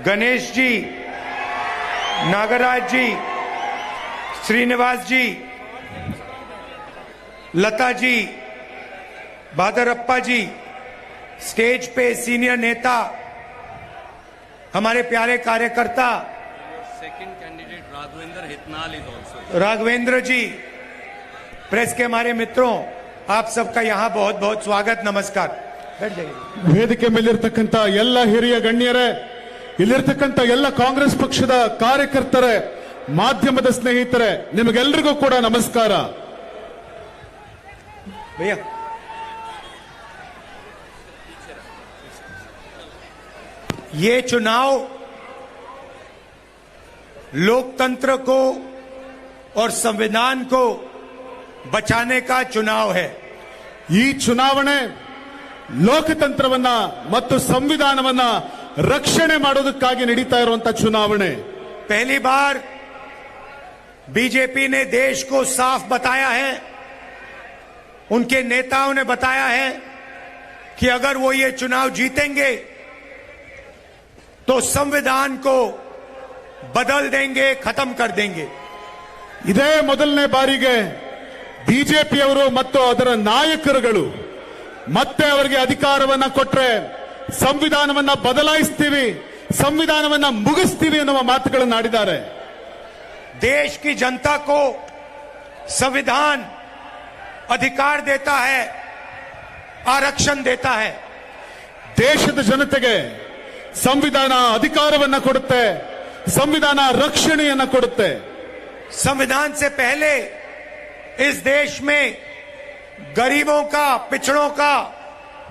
Ganesh ji, Nagaraj ji, Srinivas ji, Lata ji, Bhadrappa ji, stage पे senior नेता, हमारे प्यारे कार्यकर्ता, second candidate Raghavendra Hitnal is also, Raghavendra ji, press के हमारे मित्रों, आप सबका यहाँ बहुत बहुत स्वागत, नमस्कार. ವೇದಿಕೆ ಮೇಲಿರ್ತಕ್ಕಂಥ ಎಲ್ಲ ಹಿರಿಯ ಗಣ್ಯರೇ, ಇಲ್ಲಿರ್ತಕ್ಕಂಥ ಎಲ್ಲ ಕಾಂಗ್ರೆಸ್ ಪಕ್ಷದ ಕಾರ್ಯಕರ್ತರೇ, ಮಾಧ್ಯಮದ ಸ್ನೇಹಿತರೆ, ನಿಮಗೆಲ್ಲರಿಗೂ ಕೂಡ ನಮಸ್ಕಾರ. भैया ये चुनाव लोकतंत्र को और संविधान को बचाने का चुनाव है. ಈ ಚುನಾವಣೆ ಲೋಕತಂತ್ರವನ್ನ ಮತ್ತು ಸಂವಿಧಾನವನ್ನ ರಕ್ಷಣೆ ಮಾಡೋದಕ್ಕಾಗಿ ನಡೀತಾ ಇರುವಂತಹ ಚುನಾವಣೆ. पहली बार बीजेपी ने देश को साफ बताया है, उनके नेताओं ने बताया है कि अगर वो ये चुनाव जीतेंगे तो संविधान को बदल देंगे, खत्म कर देंगे. ಇದೇ ಮೊದಲನೇ ಬಾರಿಗೆ ಬಿಜೆಪಿಯವರು ಮತ್ತು ಅದರ ನಾಯಕರುಗಳು ಮತ್ತೆ ಅವರಿಗೆ ಅಧಿಕಾರವನ್ನ ಕೊಟ್ರೆ ಸಂವಿಧಾನವನ್ನ ಬದಲಾಯಿಸ್ತೀವಿ, ಸಂವಿಧಾನವನ್ನ ಮುಗಿಸ್ತೀವಿ ಎನ್ನುವ ಮಾತುಗಳನ್ನು ಆಡಿದ್ದಾರೆ. देश की जनता को संविधान अधिकार देता है, आरक्षण देता है. ದೇಶದ ಜನತೆಗೆ ಸಂವಿಧಾನ ಅಧಿಕಾರವನ್ನ ಕೊಡುತ್ತೆ, ಸಂವಿಧಾನ ರಕ್ಷಣೆಯನ್ನ ಕೊಡುತ್ತೆ. संविधान से पहले इस देश में गरीबों का, पिछड़ों का,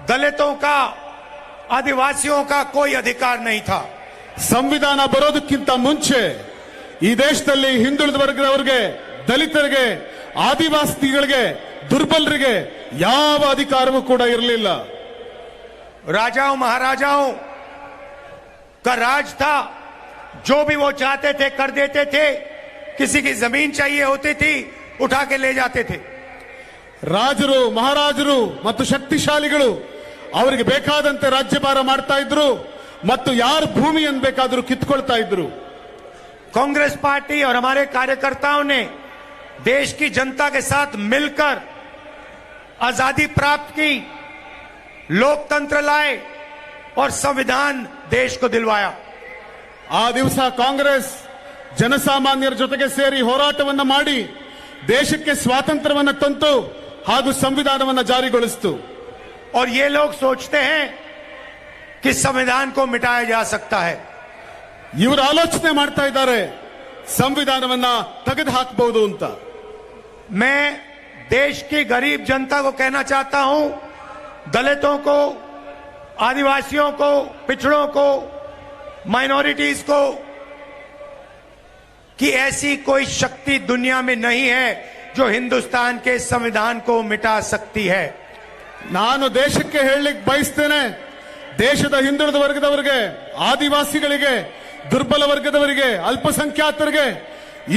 दलितों का, आदिवासियों का कोई अधिकार नहीं था. ಸಂವಿಧಾನ ಬರೋದಕ್ಕಿಂತ ಮುಂಚೆ ಈ ದೇಶದಲ್ಲಿ ಹಿಂದುಳಿದ ವರ್ಗದವರಿಗೆ, ದಲಿತರಿಗೆ, ಆದಿವಾಸಿಗಳಿಗೆ, ದುರ್ಬಲರಿಗೆ ಯಾವ ಅಧಿಕಾರವೂ ಕೂಡ ಇರಲಿಲ್ಲ. राजाओं महाराजाओं का राज था, जो भी वो चाहते थे कर देते थे. किसी की जमीन चाहिए होती थी, उठा के ले जाते थे. ರಾಜರು, ಮಹಾರಾಜರು ಮತ್ತು ಶಕ್ತಿಶಾಲಿಗಳು ಅವರಿಗೆ ಬೇಕಾದಂತೆ ರಾಜ್ಯಭಾರ ಮಾಡ್ತಾ ಇದ್ರು ಮತ್ತು ಯಾರ ಭೂಮಿಯನ್ನು ಬೇಕಾದರೂ ಕಿತ್ಕೊಳ್ತಾ ಇದ್ರು. कांग्रेस पार्टी और हमारे कार्यकर्ताओं ने देश की जनता के साथ मिलकर आजादी प्राप्त की, लोकतंत्र लाए और संविधान देश को दिलवाया. ಆ ದಿವಸ ಕಾಂಗ್ರೆಸ್ ಜನಸಾಮಾನ್ಯರ ಜೊತೆಗೆ ಸೇರಿ ಹೋರಾಟವನ್ನ ಮಾಡಿ ದೇಶಕ್ಕೆ ಸ್ವಾತಂತ್ರ್ಯವನ್ನ ತಂತು ಹಾಗೂ ಸಂವಿಧಾನವನ್ನ ಜಾರಿಗೊಳಿಸಿತು. और ये लोग सोचते हैं कि संविधान को मिटाया जा सकता है. ಇವರು ಆಲೋಚನೆ ಮಾಡ್ತಾ ಇದ್ದಾರೆ ಸಂವಿಧಾನವನ್ನ ತೆಗೆದು ಹಾಕಬಹುದು ಅಂತ. मैं देश की गरीब जनता को कहना चाहता हूं, दलितों को, आदिवासियों को, पिछड़ों को, माइनॉरिटीज को, कि ऐसी कोई शक्ति दुनिया में नहीं है जो हिंदुस्तान के संविधान को मिटा सकती है. ನಾನು ದೇಶಕ್ಕೆ ಹೇಳಲಿಕ್ಕೆ ಬಯಸ್ತೇನೆ, ದೇಶದ ಹಿಂದುಳಿದ ವರ್ಗದವರಿಗೆ, ಆದಿವಾಸಿಗಳಿಗೆ, ದುರ್ಬಲ ವರ್ಗದವರಿಗೆ, ಅಲ್ಪಸಂಖ್ಯಾತರಿಗೆ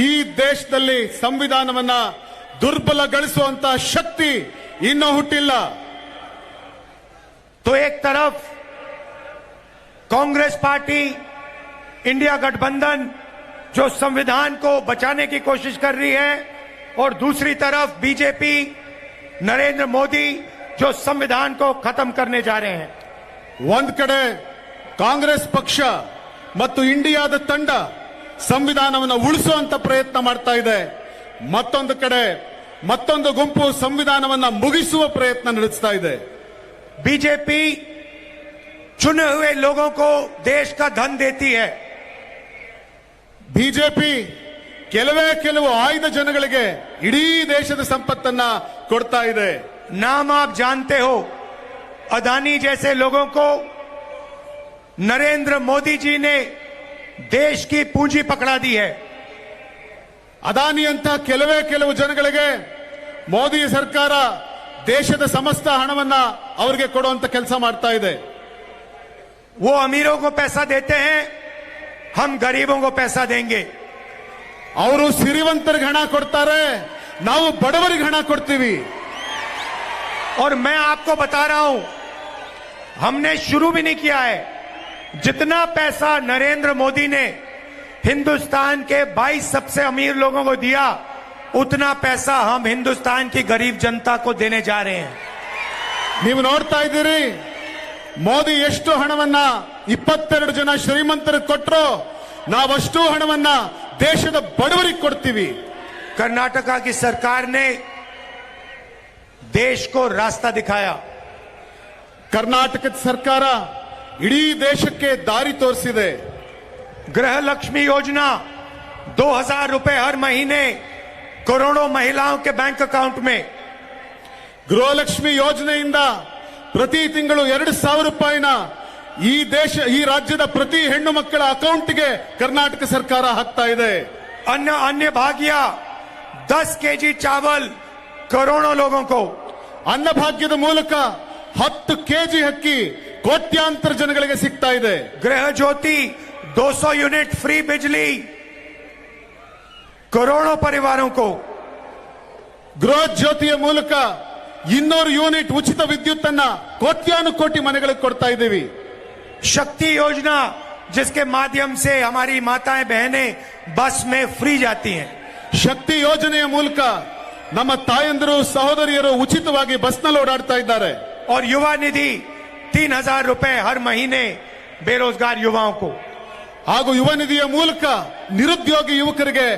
ಈ ದೇಶದಲ್ಲಿ ಸಂವಿಧಾನವನ್ನ ದುರ್ಬಲಗೊಳಿಸುವಂತ ಶಕ್ತಿ ಇನ್ನೂ ಹುಟ್ಟಿಲ್ಲ. तो एक तरफ कांग्रेस पार्टी, इंडिया गठबंधन जो संविधान को बचाने की कोशिश कर रही है, और दूसरी तरफ बीजेपी, नरेंद्र मोदी जो संविधान को खत्म करने जा रहे हैं. ಒಂದ್ ಕಡೆ ಕಾಂಗ್ರೆಸ್ ಪಕ್ಷ ಮತ್ತು ಇಂಡಿಯಾದ ತಂಡ ಸಂವಿಧಾನವನ್ನು ಉಳಿಸುವಂತ ಪ್ರಯತ್ನ ಮಾಡ್ತಾ ಇದೆ, ಮತ್ತೊಂದು ಕಡೆ ಮತ್ತೊಂದು ಗುಂಪು ಸಂವಿಧಾನವನ್ನ ಮುಗಿಸುವ ಪ್ರಯತ್ನ ನಡೆಸ್ತಾ ಇದೆ. बीजेपी चुने हुए लोगों को देश का धन देती है. ಬಿಜೆಪಿ ಕೆಲವು ಆಯ್ದ ಜನಗಳಿಗೆ ಇಡೀ ದೇಶದ ಸಂಪತ್ತನ್ನ ಕೊಡ್ತಾ ಇದೆ. नाम आप जानते हो, अदानी जैसे लोगों को नरेंद्र मोदी जी ने देश की पूंजी पकड़ा दी है. ಅದಾನಿ ಅಂತ ಕೆಲವು ಜನಗಳಿಗೆ ಮೋದಿ ಸರ್ಕಾರ ದೇಶದ ಸಮಸ್ತ ಹಣವನ್ನ ಅವರಿಗೆ ಕೊಡುವಂತ ಕೆಲಸ ಮಾಡ್ತಾ ಇದೆ. वो अमीरों को पैसा देते हैं, हम गरीबों को पैसा देंगे. ಅವರು ಸಿರಿವಂತರಿಗೆ ಹಣ ಕೊಡ್ತಾರೆ, ನಾವು ಬಡವರಿಗೆ ಹಣ ಕೊಡ್ತೀವಿ. और मैं आपको बता रहा हूं, हमने शुरू भी नहीं किया है, जितना पैसा नरेंद्र मोदी ने हिंदुस्तान के 22 सबसे अमीर लोगों को दिया, उतना पैसा हम हिंदुस्तान की गरीब जनता को देने जा रहे हैं। ನೀವು ನೋಡ್ತಾ ಇದ್ದೀರಿ, ಮೋದಿ ಎಷ್ಟು ಹಣವನ್ನ 22 ಜನ ಶ್ರೀಮಂತರಿಗೆ ಕೊಟ್ಟರು, ನಾವಷ್ಟು ಹಣವನ್ನ ದೇಶದ ಬಡವರಿಗೆ ಕೊಡ್ತೀವಿ. कर्नाटका की सरकार ने देश को रास्ता दिखाया। ಕರ್ನಾಟಕದ ಸರ್ಕಾರ ಇಡೀ ದೇಶಕ್ಕೆ ದಾರಿ ತೋರಿಸಿದೆ. गृह लक्ष्मी योजना 2000 रुपए हर महीने करोड़ों महिलाओं के बैंक अकाउंट में। ಗೃಹಲಕ್ಷ್ಮಿ ಯೋಜನೆಯಿಂದ ಪ್ರತಿ ತಿಂಗಳು 2000 ರೂಪಾಯಿನ ಈ ರಾಜ್ಯದ ಪ್ರತಿ ಹೆಣ್ಣು ಮಕ್ಕಳ ಅಕೌಂಟ್ಗೆ ಕರ್ನಾಟಕ ಸರ್ಕಾರ ಹಾಕ್ತಾ ಇದೆ. अन्य भाग्य 10 केजी चावल करोड़ों लोगों को। ಅನ್ನಭಾಗ್ಯದ ಮೂಲಕ 10 ಕೆಜಿ ಅಕ್ಕಿ ಕೋಟ್ಯಾಂತರ ಜನಗಳಿಗೆ ಸಿಗ್ತಾ ಇದೆ. गृह ज्योति 200 यूनिट फ्री बिजली करोड़ों परिवारों को। ಗೃಹ ಜ್ಯೋತಿಯ ಮೂಲಕ 200 ಯೂನಿಟ್ ಉಚಿತ ವಿದ್ಯುತ್ ಅನ್ನ ಕೋಟ್ಯಾನು ಕೋಟಿ ಮನೆಗಳಿಗೆ ಕೊಡ್ತಾ ಇದ್ದೀವಿ. शक्ति योजना जिसके माध्यम से हमारी माताएं बहनें बस में फ्री जाती हैं। ಶಕ್ತಿ ಯೋಜನೆಯ ಮೂಲಕ ನಮ್ಮ ತಾಯಂದಿರು ಸಹೋದರಿಯರು ಉಚಿತವಾಗಿ ಬಸ್ನಲ್ಲಿ ಓಡಾಡ್ತಾ ಇದ್ದಾರೆ. और युवा निधि 3000 रुपए हर महीने बेरोजगार युवाओं को। ಹಾಗೂ ಯುವ ನಿಧಿಯ ಮೂಲಕ ನಿರುದ್ಯೋಗಿ ಯುವಕರಿಗೆ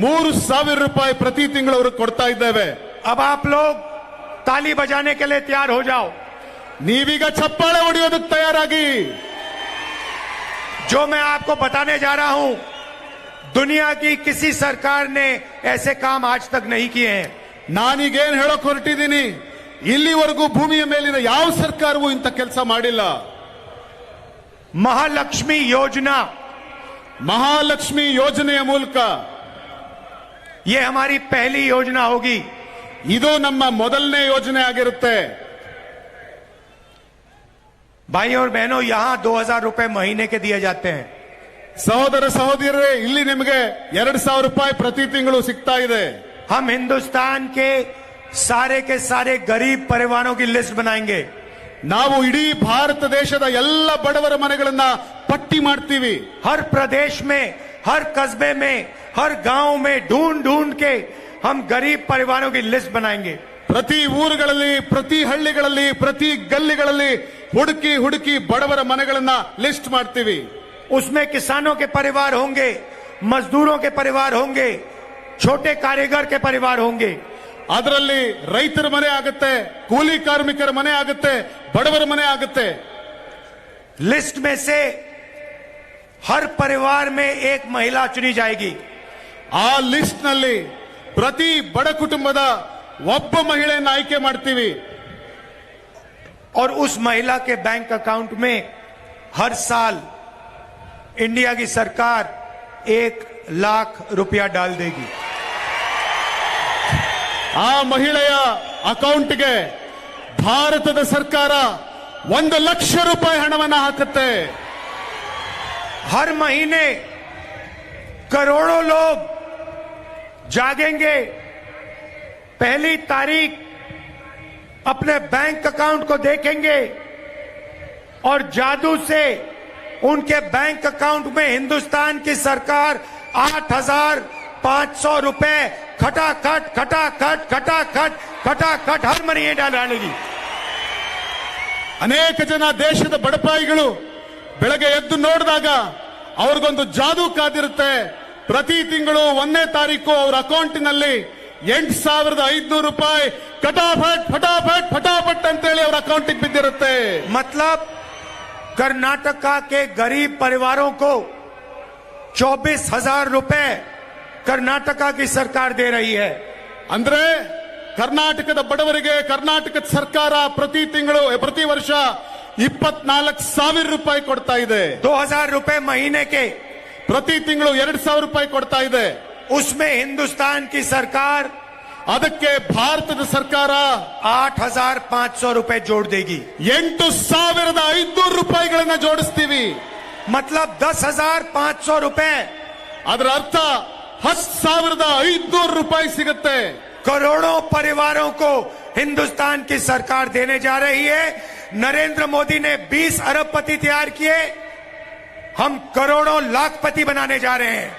3000 ರೂಪಾಯಿ ಪ್ರತಿ ತಿಂಗಳು ಅವರು ಕೊಡ್ತಾ ಇದ್ದೇವೆ. अब आप लोग ताली बजाने के लिए तैयार हो जाओ। ನೀವೀಗ ಚಪ್ಪಾಳೆ ಹೊಡೆಯೋದಕ್ಕೆ ತಯಾರಾಗಿ. जो मैं आपको बताने जा रहा हूं, दुनिया की किसी सरकार ने ऐसे काम आज तक नहीं किए हैं। ನಾನೀಗೇನ್ ಹೇಳೋಕ್ ಹೊರಟಿದ್ದೀನಿ, ಇಲ್ಲಿವರೆಗೂ ಭೂಮಿಯ ಮೇಲಿನ ಯಾವ ಸರ್ಕಾರವೂ ಇಂಥ ಕೆಲಸ ಮಾಡಿಲ್ಲ. महालक्ष्मी योजना, ಮಹಾಲಕ್ಷ್ಮಿ ಯೋಜನೆಯ ಮೂಲಕ ये हमारी पहली योजना होगी। ಇದು ನಮ್ಮ ಮೊದಲನೇ ಯೋಜನೆ ಆಗಿರುತ್ತೆ. भाई और बहनों, यहां 2000 रुपए महीने के दिए जाते हैं। ಸಹೋದರ ಸಹೋದರಿಯರೇ, ಇಲ್ಲಿ ನಿಮಗೆ 2000 ರೂಪಾಯಿ ಪ್ರತಿ ತಿಂಗಳು ಸಿಗ್ತಾ ಇದೆ. हम हिंदुस्तान के सारे गरीब परिवारों की लिस्ट बनाएंगे। ನಾವು ಇಡೀ ಭಾರತ ದೇಶದ ಎಲ್ಲ ಬಡವರ ಮನೆಗಳನ್ನ ಪಟ್ಟಿ ಮಾಡ್ತೀವಿ. हर प्रदेश में, हर कस्बे में, हर गांव में ढूंढ के हम गरीब परिवारों की लिस्ट बनाएंगे। ಪ್ರತಿ ಊರುಗಳಲ್ಲಿ, ಪ್ರತಿ ಹಳ್ಳಿಗಳಲ್ಲಿ, ಪ್ರತಿ ಗಲ್ಲಿಗಳಲ್ಲಿ ಹುಡುಕಿ ಬಡವರ ಮನೆಗಳನ್ನ ಲಿಸ್ಟ್ ಮಾಡ್ತೀವಿ. उसमें किसानों के परिवार होंगे, मजदूरों के परिवार होंगे, छोटे कारीगर के परिवार होंगे। ಅದರಲ್ಲಿ ರೈತರ ಮನೆ ಆಗುತ್ತೆ, ಕೂಲಿ ಕಾರ್ಮಿಕರ ಮನೆ ಆಗುತ್ತೆ, ಬಡವರ ಮನೆ ಆಗುತ್ತೆ. लिस्ट में से हर परिवार में एक महिला चुनी जाएगी। ಆ ಲಿಸ್ಟ್ ನಲ್ಲಿ ಪ್ರತಿ ಬಡ ಕುಟುಂಬದ ಒಬ್ಬ ಮಹಿಳೆಯನ್ನು ಆಯ್ಕೆ ಮಾಡ್ತೀವಿ. और उस महिला के बैंक अकाउंट में हर साल इंडिया की सरकार 1 लाख रुपया डाल देगी। ಆ ಮಹಿಳೆಯ ಅಕೌಂಟ್ಗೆ ಭಾರತದ ಸರ್ಕಾರ 1 ಲಕ್ಷ ರೂಪಾಯಿ ಹಣವನ್ನು ಹಾಕುತ್ತೆ. हर महीने करोड़ों लोग जागेंगे, पहली तारीख अपने बैंक अकाउंट को देखेंगे और जादू से उनके बैंक अकाउंट में हिंदुस्तान की सरकार 8500 रुपए खटाखट हर महीने डालेगी। ಅನೇಕ ಜನ ದೇಶದ ಬಡಪಾಯಿಗಳು ಬೆಳಗ್ಗೆ ಎದ್ದು ನೋಡಿದಾಗ ಅವ್ರಿಗೊಂದು ಜಾದೂ ಕಾದಿರುತ್ತೆ. ಪ್ರತಿ ತಿಂಗಳು 1ನೇ ತಾರೀಕು ಅವರ ಅಕೌಂಟಿನಲ್ಲಿ 8500 ರೂಪಾಯಿ ಫಟಾಫಟ್ ಅಂತೇಳಿ ಅವರ ಅಕೌಂಟಿಗೆ ಬಿದ್ದಿರುತ್ತೆ. मतलब कर्नाटका के गरीब परिवारों को 24,000 रुपए कर्नाटका की सरकार दे रही है। ಅಂದ್ರೆ ಕರ್ನಾಟಕದ ಬಡವರಿಗೆ ಕರ್ನಾಟಕದ ಸರ್ಕಾರ ಪ್ರತಿ ವರ್ಷ 24,000 ರೂಪಾಯಿ ಕೊಡ್ತಾ ಇದೆ. 2,000 रुपए महीने के, ಪ್ರತಿ ತಿಂಗಳು 2,000 ರೂಪಾಯಿ ಕೊಡ್ತಾ ಇದೆ. उसमें हिंदुस्तान की सरकार ಅದಕ್ಕೆ ಭಾರತದ ಸರ್ಕಾರ 8,500 रुपए जोड़ देगी। 8,500 ರೂಪಾಯಿಗಳನ್ನ ಜೋಡಿಸ್ತೀವಿ. मतलब 10,500 रुपए, ಅದರ ಅರ್ಥ 10,500 ರೂಪಾಯಿ ಸಿಗುತ್ತೆ. करोड़ों परिवारों को हिंदुस्तान की सरकार देने जा रही है। नरेंद्र मोदी ने 20 अरबपति तैयार किए, हम करोड़ों लाखपति बनाने जा रहे हैं।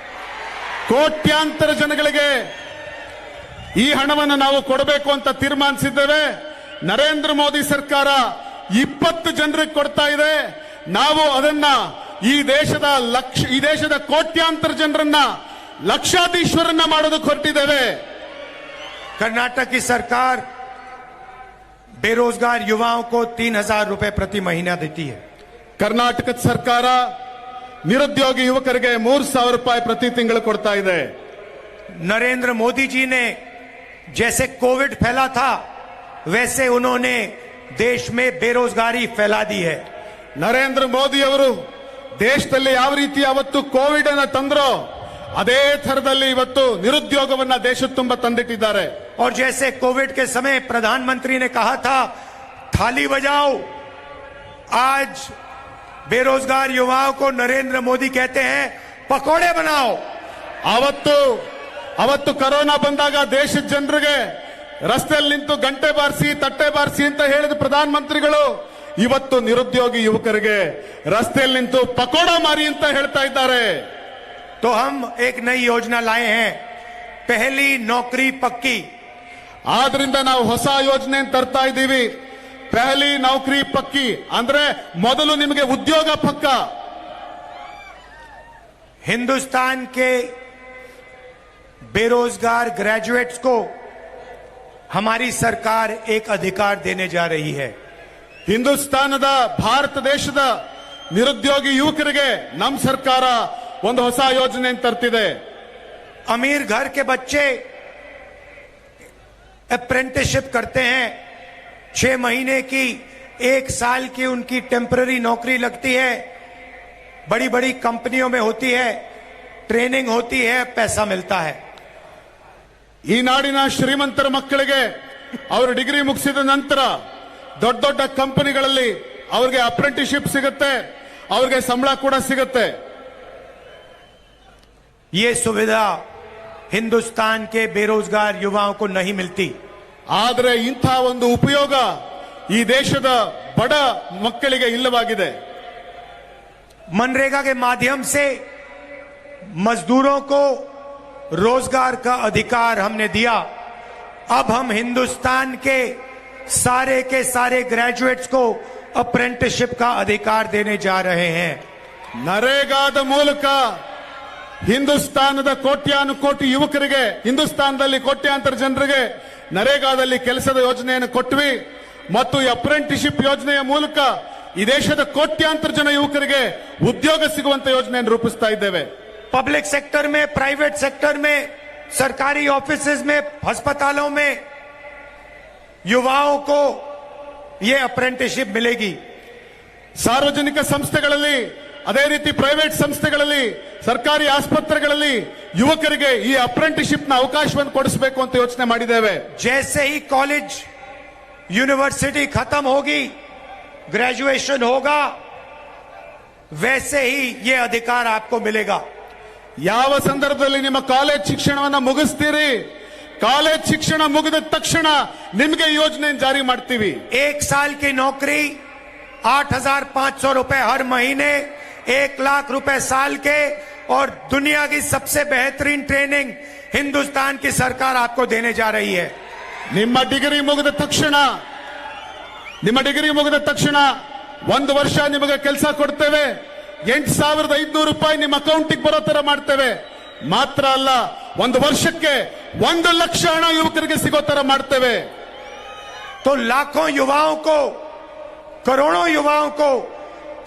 ಕೋಟ್ಯಾಂತರ ಜನಗಳಿಗೆ ಈ ಹಣವನ್ನು ನಾವು ಕೊಡಬೇಕು ಅಂತ ತೀರ್ಮಾನಿಸಿದ್ದೇವೆ. ನರೇಂದ್ರ ಮೋದಿ ಸರ್ಕಾರ 20 ಜನರಿಗೆ ಕೊಡ್ತಾ ಇದೆ. ನಾವು ಅದನ್ನ ಈ ದೇಶದ ಕೋಟ್ಯಾಂತರ ಜನರನ್ನ ಲಕ್ಷಾಧೀಶ್ವರನ್ನ ಮಾಡೋದಕ್ಕೆ ಹೊರಟಿದ್ದೇವೆ. कर्नाटक की सरकार बेरोजगार युवाओं को 3,000 रुपए प्रति महीना देती है। ಕರ್ನಾಟಕದ ಸರ್ಕಾರ ನಿರುದ್ಯೋಗಿ ಯುವಕರಿಗೆ 3,000 ರೂಪಾಯಿ ಪ್ರತಿ ತಿಂಗಳು ಕೊಡ್ತಾ ಇದೆ. नरेंद्र मोदी जी ने जैसे कोविड फैला था वैसे उन्होंने देश में बेरोजगारी फैला दी है। ನರೇಂದ್ರ ಮೋದಿ ಅವರು ದೇಶದಲ್ಲಿ ಯಾವ ರೀತಿ ಅವತ್ತು ಕೋವಿಡ್ ಅನ್ನು ತಂದ್ರೋ ಅದೇ ಥರದಲ್ಲಿ ಇವತ್ತು ನಿರುದ್ಯೋಗವನ್ನ ದೇಶದ ತುಂಬ ತಂದಿಟ್ಟಿದ್ದಾರೆ. और जैसे कोविड के समय प्रधानमंत्री ने कहा था थाली बजाओ, आज बेरोजगार युवाओं को नरेंद्र मोदी कहते हैं पकोड़े बनाओ। ಅವತ್ತು ಕೊರೋನಾ ಬಂದಾಗ ದೇಶದ ಜನರಿಗೆ ರಸ್ತೆಯಲ್ಲಿ ನಿಂತು ಗಂಟೆ ಬಾರಿಸಿ ತಟ್ಟೆ ಬಾರಿಸಿ ಅಂತ ಹೇಳಿದ ಪ್ರಧಾನಮಂತ್ರಿಗಳು ಇವತ್ತು ನಿರುದ್ಯೋಗಿ ಯುವಕರಿಗೆ ರಸ್ತೆಯಲ್ಲಿ ನಿಂತು ಪಕೋಡ ಮಾರಿ ಅಂತ ಹೇಳ್ತಾ ಇದ್ದಾರೆ. तो हम एक नई योजना लाए हैं, पहली नौकरी पक्की। ಆದ್ರಿಂದ ನಾವು ಹೊಸ ಯೋಜನೆ ತರ್ತಾ ಇದ್ದೀವಿ. ಪೆಹಲಿ ನೌಕರಿ ಪಕ್ಕಿ ಅಂದ್ರೆ ಮೊದಲು ನಿಮಗೆ ಉದ್ಯೋಗ ಪಕ್ಕ. हिंदुस्तान के बेरोजगार ग्रेजुएट्स को हमारी सरकार एक अधिकार देने जा रही है। ಹಿಂದೂಸ್ತಾನದ ಭಾರತ ದೇಶದ ನಿರುದ್ಯೋಗಿ ಯುವಕರಿಗೆ ನಮ್ಮ ಸರ್ಕಾರ ಒಂದು ಹೊಸ ಯೋಜನೆ ತರ್ತಿದೆ. अमीर घर के बच्चे अप्रेंटिसशिप करते हैं, 6 महीने की 1 साल की उनकी टेम्पररी नौकरी लगती है, बड़ी बड़ी कंपनियों में होती है, ट्रेनिंग होती है, पैसा मिलता है। ಈ ನಾಡಿನ ಶ್ರೀಮಂತರ ಮಕ್ಕಳಿಗೆ ಅವರು ಡಿಗ್ರಿ ಮುಗಿಸಿದ ನಂತರ ದೊಡ್ಡ ದೊಡ್ಡ ಕಂಪನಿಗಳಲ್ಲಿ ಅವರಿಗೆ ಅಪ್ರೆಂಟಿಸ್ಶಿಪ್ ಸಿಗುತ್ತೆ, ಅವರಿಗೆ ಸಂಬಳ ಕೂಡ ಸಿಗುತ್ತೆ. ये सुविधा हिंदुस्तान के बेरोजगार युवाओं को नहीं मिलती। ಆದರೆ ಇಂಥ ಒಂದು ಉಪಯೋಗ ಈ ದೇಶದ ಬಡ ಮಕ್ಕಳಿಗೆ ಇಲ್ಲವಾಗಿದೆ. मनरेगा के माध्यम से मजदूरों को रोजगार का अधिकार हमने दिया। अब हम हिंदुस्तान के सारे ग्रेजुएट्स को अप्रेंटिसशिप का अधिकार देने जा रहे हैं। ನರೇಗಾದ ಮೂಲಕ ಹಿಂದೂಸ್ತಾನದ ಕೋಟ್ಯಾನುಕೋಟಿ ಯುವಕರಿಗೆ, ಹಿಂದೂಸ್ತಾನದಲ್ಲಿ ಕೋಟ್ಯಾಂತರ ಜನರಿಗೆ ನರೇಗಾದಲ್ಲಿ ಕೆಲಸದ ಯೋಜನೆಯನ್ನು ಕೊಟ್ವಿ ಮತ್ತು ಈ ಅಪ್ರೆಂಟಿಸ್ಶಿಪ್ ಯೋಜನೆಯ ಮೂಲಕ ಈ ದೇಶದ ಕೋಟ್ಯಾಂತರ ಜನ ಯುವಕರಿಗೆ ಉದ್ಯೋಗ ಸಿಗುವಂತ ಯೋಜನೆಯನ್ನು ರೂಪಿಸ್ತಾ ಇದ್ದೇವೆ. पब्लिक सेक्टर में, प्राइवेट सेक्टर में, सरकारी ऑफिसेज में, अस्पतालों में युवाओं को ये अप्रेंटिसशिप मिलेगी। ಸಾರ್ವಜನಿಕ ಸಂಸ್ಥೆಗಳಲ್ಲಿ, ಅದೇ ರೀತಿ ಪ್ರೈವೇಟ್ ಸಂಸ್ಥೆಗಳಲ್ಲಿ, ಸರ್ಕಾರಿ ಆಸ್ಪತ್ರೆಗಳಲ್ಲಿ ಯುವಕರಿಗೆ ಈ ಅಪ್ರೆಂಟಿಸ್ಶಿಪ್ ನ ಅವಕಾಶವನ್ನು ಕೊಡಿಸಬೇಕು ಅಂತ ಯೋಚನೆ ಮಾಡಿದ್ದೇವೆ. जैसे ही कॉलेज यूनिवर्सिटी खत्म होगी, ग्रेजुएशन होगा, वैसे ही ये अधिकार आपको मिलेगा। ಯಾವ ಸಂದರ್ಭದಲ್ಲಿ ನಿಮ್ಮ ಕಾಲೇಜ್ ಶಿಕ್ಷಣವನ್ನು ಮುಗಿಸ್ತೀರಿ, ಕಾಲೇಜ್ ಶಿಕ್ಷಣ ಮುಗಿದ ತಕ್ಷಣ ನಿಮಗೆ ಯೋಜನೆ ಜಾರಿ ಮಾಡ್ತೀವಿ. 1 साल की नौकरी 8,500 रुपए हर महीने, 1 लाख रुपए साल के, और दुनिया की सबसे बेहतरीन ट्रेनिंग हिंदुस्तान की सरकार आपको देने जा रही है। ನಿಮ್ಮ ಡಿಗ್ರಿ ಮುಗಿದ ತಕ್ಷಣ 1 ವರ್ಷ ನಿಮಗೆ ಕೆಲಸ ಕೊಡ್ತೇವೆ, 8,500 ರೂಪಾಯಿ ನಿಮ್ಮ ಅಕೌಂಟಿಗೆ ಬರೋ ತರ ಮಾಡ್ತೇವೆ. ಮಾತ್ರ ಅಲ್ಲ, 1 ವರ್ಷಕ್ಕೆ 1 ಲಕ್ಷ ಹಣ ಯುವಕರಿಗೆ ಸಿಗೋ ತರ ಮಾಡ್ತೇವೆ. तो लाखों युवाओं को, करोड़ों युवाओं को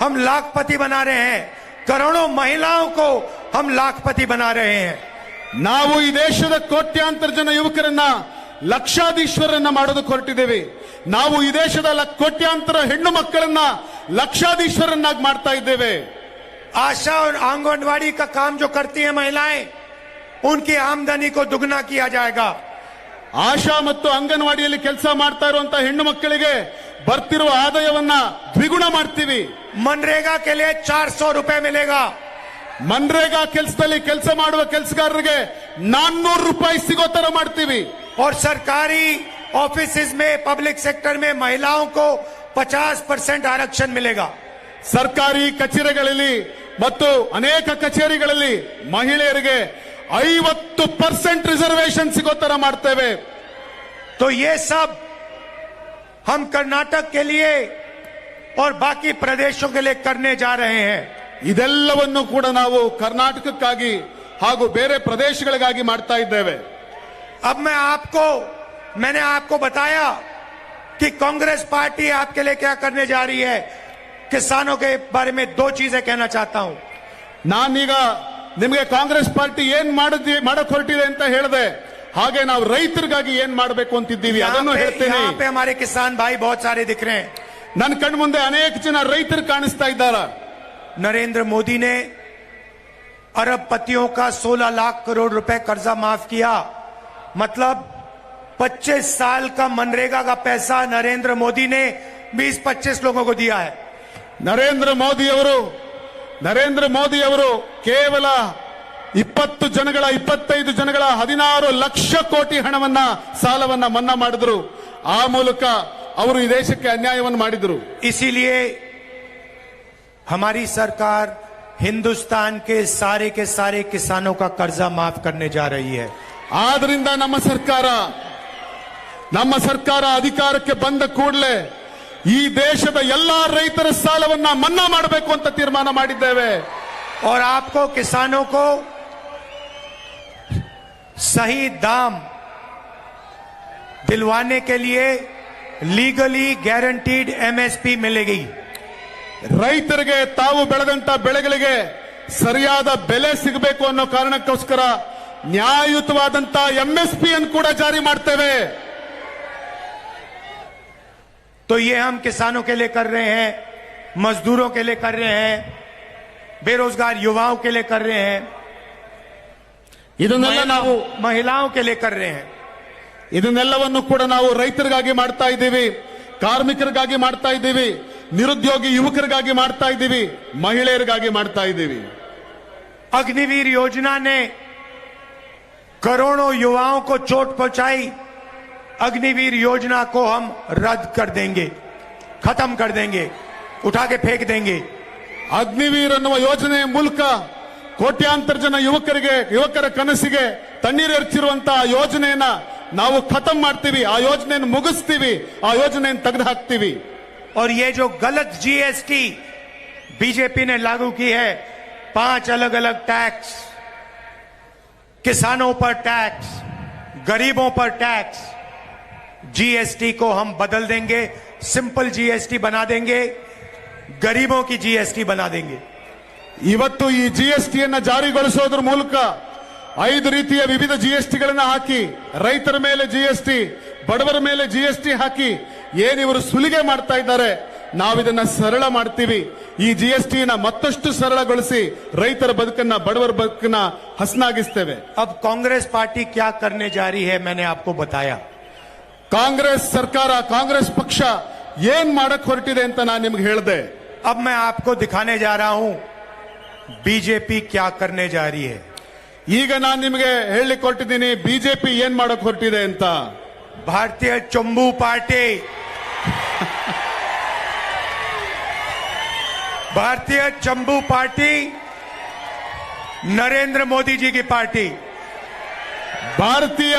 हम लाखपति बना रहे हैं, करोड़ों महिलाओं को हम लाखपति बना रहे हैं। ನಾವು ಈ ದೇಶದ ಕೋಟ್ಯಾಂತರ ಜನ ಯುವಕರನ್ನ ಲಕ್ಷಾಧೀಶ್ವರನ್ನ ಮಾಡೋದಕ್ಕೆ ಹೊರಟಿದ್ದೇವೆ. ನಾವು ಈ ದೇಶದ ಕೋಟ್ಯಾಂತರ ಹೆಣ್ಣು ಮಕ್ಕಳನ್ನ ಲಕ್ಷಾಧೀಶ್ವರನ್ನಾಗಿ ಮಾಡ್ತಾ ಇದ್ದೇವೆ. आशा और आंगनवाड़ी का काम जो करती हैं महिलाएं, उनकी आमदनी को दुगना किया जाएगा। ಆಶಾ ಮತ್ತು ಅಂಗನವಾಡಿಯಲ್ಲಿ ಕೆಲಸ ಮಾಡ್ತಾ ಇರುವಂತಹ ಹೆಣ್ಣು ಮಕ್ಕಳಿಗೆ ಬರ್ತಿರುವ ಆದಾಯವನ್ನ ದ್ವಿಗುಣ ಮಾಡ್ತೀವಿ. मनरेगा के लिए 400 रुपए मिलेगा। ಮನ್ರೇಗಾ ಕೆಲಸದಲ್ಲಿ ಕೆಲಸ ಮಾಡುವ ಕೆಲಸಗಾರರಿಗೆ 400 ರೂಪಾಯಿ ಸಿಗೋ ತರ ಮಾಡ್ತೀವಿ. और सरकारी ऑफिसेज में, पब्लिक सेक्टर में महिलाओं को 50% आरक्षण मिलेगा। ಸರ್ಕಾರಿ ಕಚೇರಿಗಳಲ್ಲಿ ಮತ್ತು ಅನೇಕ ಕಚೇರಿಗಳಲ್ಲಿ ಮಹಿಳೆಯರಿಗೆ 50% ರಿಸರ್ವೇಶನ್ ಸಿಗೋ ತರ ಮಾಡ್ತೇವೆ. तो ये सब हम कर्नाटक के लिए और बाकी प्रदेशों के लिए करने जा रहे हैं. ಇದೆಲ್ಲವನ್ನು ಕೂಡ ನಾವು ಕರ್ನಾಟಕಕ್ಕಾಗಿ ಹಾಗೂ ಬೇರೆ ಪ್ರದೇಶಗಳಿಗಾಗಿ ಮಾಡ್ತಾ ಇದ್ದೇವೆ. अब मैंने आपको बताया कि कांग्रेस पार्टी आपके लिए क्या करने जा रही है. किसानों के बारे में दो चीजें कहना चाहता हूं. ನಾನೀಗ ನಿಮಗೆ ಕಾಂಗ್ರೆಸ್ ಪಾರ್ಟಿ ಏನ್ ಮಾಡಕ್ ಹೊರಟಿದೆ ಅಂತ ಹೇಳಿದೆ, ಹಾಗೆ ನಾವು ರೈತರಿಗಾಗಿ ಏನ್ ಮಾಡಬೇಕು ಅಂತಿದ್ದೀವಿ ಅದನ್ನು ಹೇಳ್ತೇನೆ. यहाँ पे हमारे किसान भाई बहुत सारे दिख रहे हैं. ನನ್ನ ಕಣ್ಣು ಮುಂದೆ ಅನೇಕ ಜನ ರೈತರು ಕಾಣಿಸ್ತಾ ಇದ್ದಾರೆ. नरेंद्र मोदी ने अरबपतियों का 16 लाख करोड़ रुपए कर्जा माफ किया. मतलब 25 साल का मनरेगा का पैसा नरेंद्र मोदी ने 20-25 लोगों को दिया है. ನರೇಂದ್ರ ಮೋದಿ ಅವರು ಕೇವಲ 25 ಜನಗಳ 16 ಲಕ್ಷ ಕೋಟಿ ಹಣವನ್ನ ಸಾಲವನ್ನ ಮನ್ನಾ ಮಾಡಿದ್ರು. ಆ ಮೂಲಕ ಅವರು ಈ ದೇಶಕ್ಕೆ ಅನ್ಯಾಯವನ್ನು ಮಾಡಿದ್ರು. इसीलिए हमारी सरकार हिंदुस्तान के सारे किसानों का कर्जा माफ करने जा रही है. ಆದ್ರಿಂದ ನಮ್ಮ ಸರ್ಕಾರ ಅಧಿಕಾರಕ್ಕೆ ಬಂದ ಕೂಡಲೇ ಈ ದೇಶದ ಎಲ್ಲಾ ರೈತರ ಸಾಲವನ್ನ ಮನ್ನಾ ಮಾಡಬೇಕು ಅಂತ ತೀರ್ಮಾನ ಮಾಡಿದ್ದೇವೆ. और आपको किसानों को सही दाम दिलवाने के लिए लीगली गारंटीड एमएसपी मिलेगी. ರೈತರಿಗೆ ತಾವು ಬೆಳೆದಂತ ಬೆಳೆಗಳಿಗೆ ಸರಿಯಾದ ಬೆಲೆ ಸಿಗಬೇಕು ಅನ್ನೋ ಕಾರಣಕ್ಕೋಸ್ಕರ ನ್ಯಾಯಯುತವಾದಂತ ಎಂಎಸ್ಪಿ ಅನ್ನು ಕೂಡ ಜಾರಿ ಮಾಡ್ತೇವೆ. तो ये हम किसानों के लिए कर रहे हैं, मजदूरों के लिए कर रहे हैं, बेरोजगार युवाओं के लिए कर रहे हैं, ಇದನ್ನೆಲ್ಲ ನಾವು महिलाओं के लिए कर रहे हैं. ಇದನ್ನೆಲ್ಲವನ್ನು ಕೂಡ ನಾವು ರೈತರಿಗಾಗಿ ಮಾಡ್ತಾ ಇದ್ದೀವಿ, ಕಾರ್ಮಿಕರಿಗಾಗಿ ಮಾಡ್ತಾ ಇದ್ದೀವಿ, ನಿರುದ್ಯೋಗಿ ಯುವಕರಿಗಾಗಿ ಮಾಡ್ತಾ ಇದ್ದೀವಿ, ಮಹಿಳೆಯರಿಗಾಗಿ ಮಾಡ್ತಾ ಇದ್ದೀವಿ. अग्निवीर योजना ने करोड़ों युवाओं को चोट पहुंचाई. अग्निवीर योजना को हम रद्द कर देंगे, खत्म कर देंगे, उठा के फेंक देंगे. ಅಗ್ನಿವೀರ್ ಅನ್ನುವ ಯೋಜನೆಯ ಮೂಲಕ ಕೋಟ್ಯಾಂತರ ಜನ ಯುವಕರ ಕನಸಿಗೆ ತಣ್ಣೀರು ಎರಚಿರುವಂತಹ ಯೋಜನೆಯನ್ನ ನಾವು ಖತಮ್ ಮಾಡ್ತೀವಿ, ಆ ಯೋಜನೆಯನ್ನು ಮುಗಿಸ್ತೀವಿ, ಆ ಯೋಜನೆಯನ್ನು ತೆಗೆದು ಹಾಕ್ತೀವಿ. और ये जो गलत जीएसटी बीजेपी ने लागू की है, 5 अलग अलग टैक्स, किसानों पर टैक्स, गरीबों पर टैक्स, जीएसटी को हम बदल देंगे, सिंपल जीएसटी बना देंगे, गरीबों की जीएसटी बना देंगे. ಇವತ್ತು ಈ ಜಿಎಸ್ಟಿಯನ್ನ ಜಾರಿಗೊಳಿಸೋದ್ರ ಮೂಲಕ 5 ರೀತಿಯ ವಿವಿಧ ಜಿಎಸ್ಟಿಗಳನ್ನ ಹಾಕಿ ರೈತರ ಮೇಲೆ ಜಿಎಸ್ಟಿ, ಬಡವರ ಮೇಲೆ ಜಿಎಸ್ಟಿ ಹಾಕಿ ಏನಿವರು ಸುಲಿಗೆ ಮಾಡ್ತಾ ಇದ್ದಾರೆ, ನಾವಿದನ್ನ ಸರಳ ಮಾಡ್ತೀವಿ. ಈ ಜಿಎಸ್ಟಿನ ಮತ್ತಷ್ಟು ಸರಳಗೊಳಿಸಿ ರೈತರ ಬದುಕನ್ನ, ಬಡವರ ಬದುಕನ್ನ ಹಸನಾಗಿಸ್ತೇವೆ. अब कांग्रेस पार्टी क्या करने जा रही है, मैंने आपको बताया. ಕಾಂಗ್ರೆಸ್ ಸರ್ಕಾರ, ಕಾಂಗ್ರೆಸ್ ಪಕ್ಷ ಏನ್ ಮಾಡಕ್ ಹೊರಟಿದೆ ಅಂತ ನಾನು ನಿಮ್ಗೆ ಹೇಳಿದೆ. अब मैं आपको दिखाने जा रहा हूं बीजेपी क्या करने जा रही है. ಈಗ ನಾನು ನಿಮಗೆ ಹೇಳಲಿಕ್ಕೆ ಹೊರಟಿದ್ದೀನಿ ಬಿಜೆಪಿ ಏನ್ ಮಾಡಕ್ ಹೊರಟಿದೆ ಅಂತ. भारतीय चंबू पार्टी भारतीय चंबू पार्टी नरेंद्र मोदी जी की पार्टी. ಭಾರತೀಯ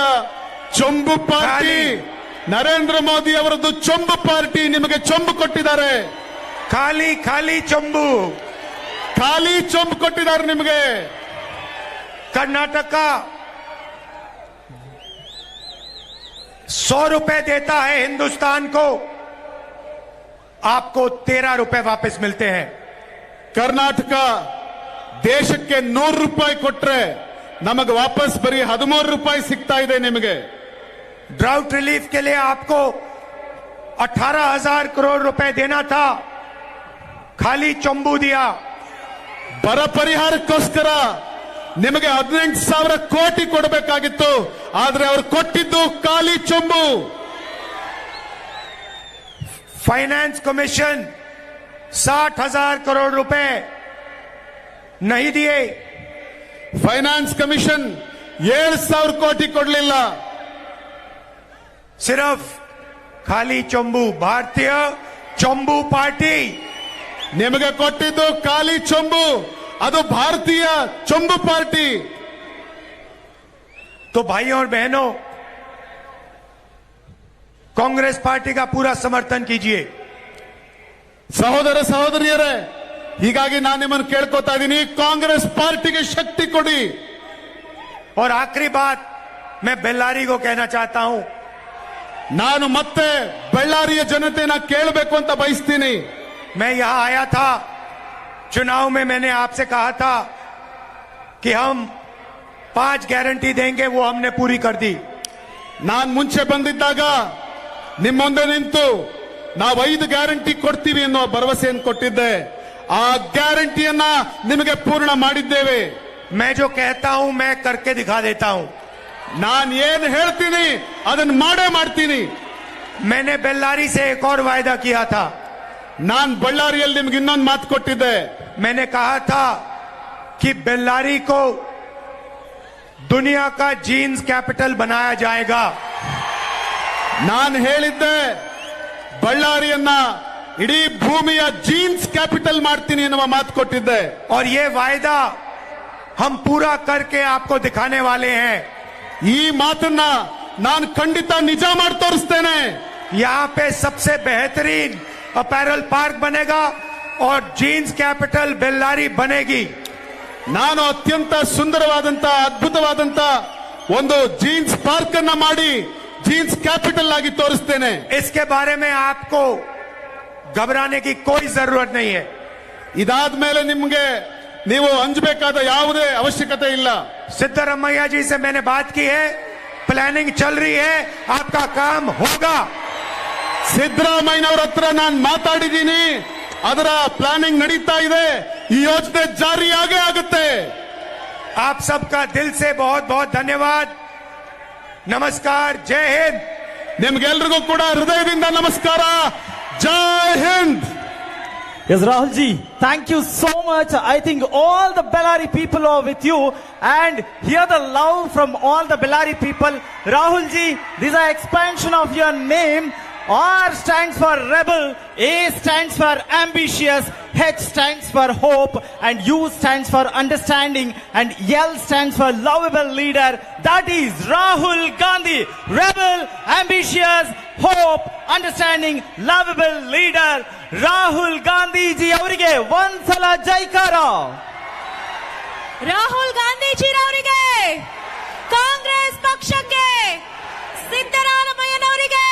ಚೊಂಬು ಪಾರ್ಟಿ ನರೇಂದ್ರ ಮೋದಿ ಅವರದ್ದು ಚೊಂಬು ಪಾರ್ಟಿ ನಿಮಗೆ ಚೊಂಬು ಕೊಟ್ಟಿದ್ದಾರೆ. खाली खाली चंबू, ಖಾಲಿ ಚೊಂಬು ಕೊಟ್ಟಿದ್ದಾರೆ ನಿಮಗೆ. कर्नाटक का 100 रुपए देता है हिंदुस्तान को, आपको 13 रुपए वापस मिलते हैं. ಕರ್ನಾಟಕ ದೇಶಕ್ಕೆ 100 ರೂಪಾಯಿ ಕೊಟ್ರೆ ನಮಗೆ ವಾಪಸ್ ಬರೀ 13 ರೂಪಾಯಿ ಸಿಗ್ತಾ ಇದೆ ನಿಮಗೆ. ड्राउट रिलीफ के लिए आपको 18,000 करोड़ रुपए देना था, खाली चंबू दिया. ಬರ ಪರಿಹಾರಕ್ಕೋಸ್ಕರ ನಿಮಗೆ 18,000 ಕೋಟಿ ಕೊಡಬೇಕಾಗಿತ್ತು, ಆದ್ರೆ ಅವರು ಕೊಟ್ಟಿದ್ದು ಖಾಲಿ ಚೊಂಬು. फाइनेंस कमीशन 60,000 करोड़ रुपए नहीं दिए. ಫೈನಾನ್ಸ್ ಕಮಿಷನ್ 7,000 ಕೋಟಿ ಕೊಡಲಿಲ್ಲ. सिर्फ खाली चंबू. भारतीय चंबू पार्टी ನಿಮಗೆ ಕೊಟ್ಟಿದ್ದು ಖಾಲಿ ಚೊಂಬು, ಅದು ಭಾರತೀಯ ಚೊಂಬು ಪಾರ್ಟಿ. तो भाइयों और बहनों, कांग्रेस पार्टी का पूरा समर्थन कीजिए. ಸಹೋದರ ಸಹೋದರಿಯರೇ, ಹೀಗಾಗಿ ನಾನು ನಿಮ್ಮನ್ನು ಕೇಳ್ಕೊತಾ ಇದ್ದೀನಿ, ಕಾಂಗ್ರೆಸ್ ಪಾರ್ಟಿಗೆ ಶಕ್ತಿ ಕೊಡಿ. और आखिरी बात मैं बेल्लारी को कहना चाहता हूं, ನಾನು ಮತ್ತೆ ಬಳ್ಳಾರಿಯ ಜನತೆನ ಕೇಳಬೇಕು ಅಂತ ಬಯಸ್ತೀನಿ. मैं यहां आया था, चुनाव में मैंने आपसे कहा था कि हम 5 गारंटी देंगे, वो हमने पूरी कर दी. ನಾನ್ ಮುಂಚೆ ಬಂದಿದ್ದಾಗ ನಿಮ್ಮ ಮುಂದೆ ನಿಂತು ನಾವು 5 ಗ್ಯಾರಂಟಿ ಕೊಡ್ತೀವಿ ಅನ್ನೋ ಭರವಸೆಯನ್ನು ಕೊಟ್ಟಿದ್ದೆ. ಆ ಗ್ಯಾರಂಟಿಯನ್ನ ನಿಮಗೆ ಪೂರ್ಣ ಮಾಡಿದ್ದೇವೆ. मैं जो कहता हूं मैं करके दिखा देता हूं. ನಾನು ಏನು ಹೇಳ್ತೀನಿ ಅದನ್ನ ಮಾಡೇ ಮಾಡ್ತೀನಿ. मैंने बेल्लारी से एक और वायदा किया था. ನಾನ್ ಬಳ್ಳಾರಿಯಲ್ಲಿ ನಿಮ್ಗೆ ಇನ್ನೊಂದು ಮಾತು ಕೊಟ್ಟಿದ್ದೆ. मैंने कहा था कि बेल्लारी को दुनिया का जीन्स कैपिटल बनाया जाएगा. ನಾನು ಹೇಳಿದ್ದೆ, ಬಳ್ಳಾರಿಯನ್ನ ಇಡೀ ಭೂಮಿಯ ಜೀನ್ಸ್ ಕ್ಯಾಪಿಟಲ್ ಮಾಡ್ತೀನಿ ಎನ್ನುವ ಮಾತು ಕೊಟ್ಟಿದ್ದೆ. और ये वायदा हम पूरा करके आपको दिखाने वाले हैं. ಈ ಮಾತನ್ನ ನಾನು ಖಂಡಿತ ನಿಜ ಮಾಡಿ ತೋರಿಸ್ತೇನೆ. यहाँ पे सबसे बेहतरीन अपैरल पार्क बनेगा और जीन्स कैपिटल बेल्लारी बनेगी. ನಾನು ಅತ್ಯಂತ ಸುಂದರವಾದಂತ ಅದ್ಭುತವಾದಂತ ಒಂದು ಜೀನ್ಸ್ ಪಾರ್ಕ್ ಅನ್ನ ಮಾಡಿ ಜೀನ್ಸ್ ಕ್ಯಾಪಿಟಲ್ ಆಗಿ ತೋರಿಸ್ತೇನೆ. इसके बारे में आपको घबराने की कोई जरूरत नहीं है. ಇದಾದ್ಮೇಲೆ ನಿಮ್ಗೆ ನೀವು ಅಂಜಬೇಕಾದ ಯಾವುದೇ ಅವಶ್ಯಕತೆ ಇಲ್ಲ. सिद्धरमैया जी से मैंने बात की है, प्लानिंग चल रही है, आपका काम होगा. ಸಿದ್ದರಾಮಯ್ಯನವರ ಹತ್ರ ನಾನು ಮಾತಾಡಿದ್ದೀನಿ, ಅದರ ಪ್ಲಾನಿಂಗ್ ನಡೀತಾ ಇದೆ, ಈ ಯೋಜನೆ ಜಾರಿಯಾಗೇ ಆಗುತ್ತೆ. आप सबका दिल से बहुत बहुत धन्यवाद. नमस्कार, जय हिंद. ನಿಮ್ಗೆಲ್ರಿಗೂ ಕೂಡ ಹೃದಯದಿಂದ ನಮಸ್ಕಾರ. ಜೈ Hind. Yes, Rahul ji, thank you so much. I think all the Bellary people are with you and hear the love from all the Bellary people. Rahul ji, this is an expansion of your name. R stands for rebel, A stands for ambitious, H stands for hope, and U stands for understanding, and L stands for lovable leader. That is Rahul Gandhi, rebel, ambitious, hope, understanding, lovable leader. Rahul Gandhi ji avrige ondsala jaikara. Rahul ಗಾಂಧೀಜಿರವರಿಗೆ, Congress ಪಕ್ಷಕ್ಕೆ, ಸಿದ್ದರಾಮಯ್ಯನವರಿಗೆ